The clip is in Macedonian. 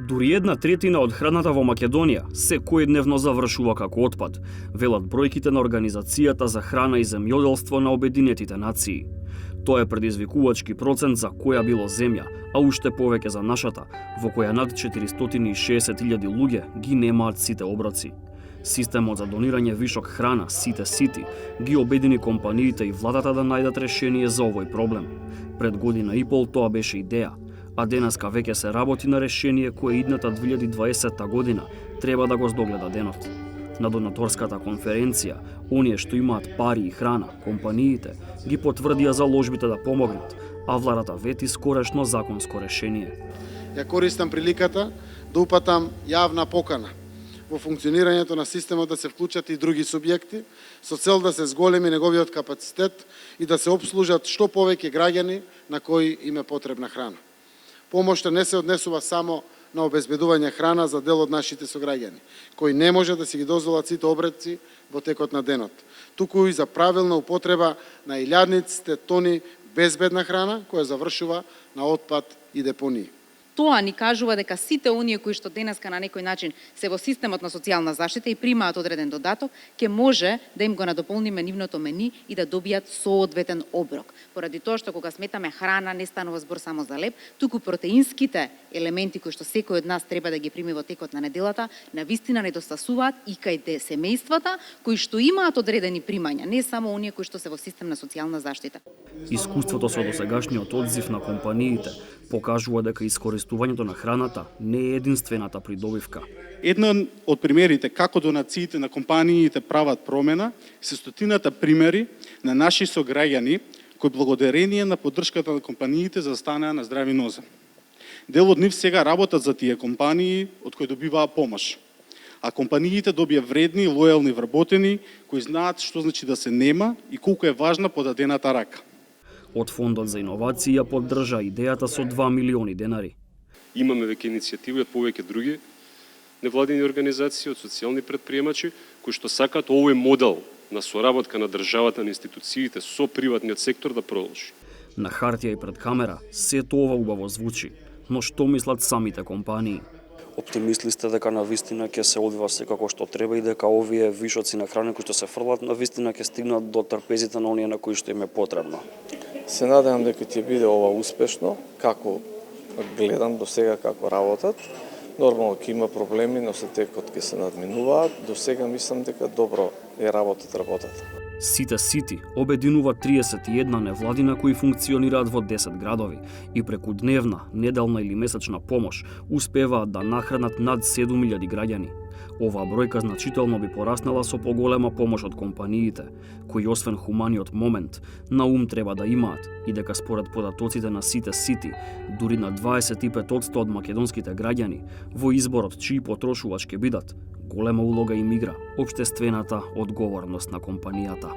Дури 1/3 од храната во Македонија секојдневно завршува како отпад, велат бројките на Организацијата за храна и земјоделство на Обединетите нации. Тоа е предизвикувачки процент за која било земја, а уште повеќе за нашата, во која над 460.000 луѓе ги немаат сите оброци. Системот за донирање вишок храна, Сите Сити, ги обедини компаниите и владата да најдат решение за овој проблем. Пред година и пол тоа беше идеја, а денеска веќе се работи на решение кое идната 2020 година треба да го здогледа денот. На донаторската конференција, оние што имаат пари и храна, компаниите, ги потврдија заложбите да помогнат, а владата вети скорешно законско решение. Ја користам приликата да упатам јавна покана во функционирањето на системот да се вклучат и други субјекти, со цел да се зголеми неговиот капацитет и да се обслужат што повеќе граѓани на кои им е потребна храна. Помошта не се однесува само на обезбедување храна за дел од нашите сограѓани, кои не може да си ги дозволат сите обредци во текот на денот, туку и за правилна употреба на илјадниците тони безбедна храна која завршува на отпад и депонии. Тоа ни кажува дека сите оние кои што денеска на некој начин се во системот на социјална заштита и примаат одреден додаток, ќе може да им го надополниме нивното мени и да добијат соодветен оброк. Поради тоа што кога сметаме храна не станува збор само за леб, туку протеинските елементи кои што секој од нас треба да ги прими во текот на неделата, навистина недостасуваат и кај семејствата кои што имаат одредени примања, не само оние кои што се во систем на социјална заштита. Искуството со досегашниот одзив на компаниите покажува дека искористувањето на храната не е единствената придобивка. Еден од примерите како донациите на компаниите прават промена се стотината примери на наши сограѓани кои благодарение на поддршката на компаниите застанаа на здрави нозе. Дел од нив сега работат за тие компании од кои добиваа помош. А компаниите добија вредни и лојални вработени кои знаат што значи да се нема и колку е важна подадената рака. Од Фондот за иновација поддржа идејата со 2 милиони денари. Имаме веќе иницијативи од повеќе други невладини организации, од социјални предприемачи, кои што сакаат овој модел на соработка на државата, на институциите со приватниот сектор да продолжи. На хартија и пред камера сето ова убаво звучи, но што мислат самите компании? Оптимисти сте дека навистина ќе се одвива секако што треба и дека овие вишоци на храна кои што се фрлат навистина ќе стигнат до трпезите на оние на кои што им е потребно. Се надевам дека ќе биде ова успешно, како гледам до сега како работат. Нормално ќе има проблеми, но се текот ќе се надминуваат. До сега мислам дека добро е работат. Сите Сити обединува 31 невладина кои функционираат во 10 градови и преку дневна, неделна или месечна помош успеваат да нахранат над 7.000 граѓани. Оваа бројка значително би пораснала со поголема помош од компаниите, кои освен хуманиот момент, на ум треба да имаат и дека според податоците на Сите Сити, дури на 25% од македонските граѓани во изборот чии потрошувач ќе бидат, голема улога им игра општествената одговорност на компанијата.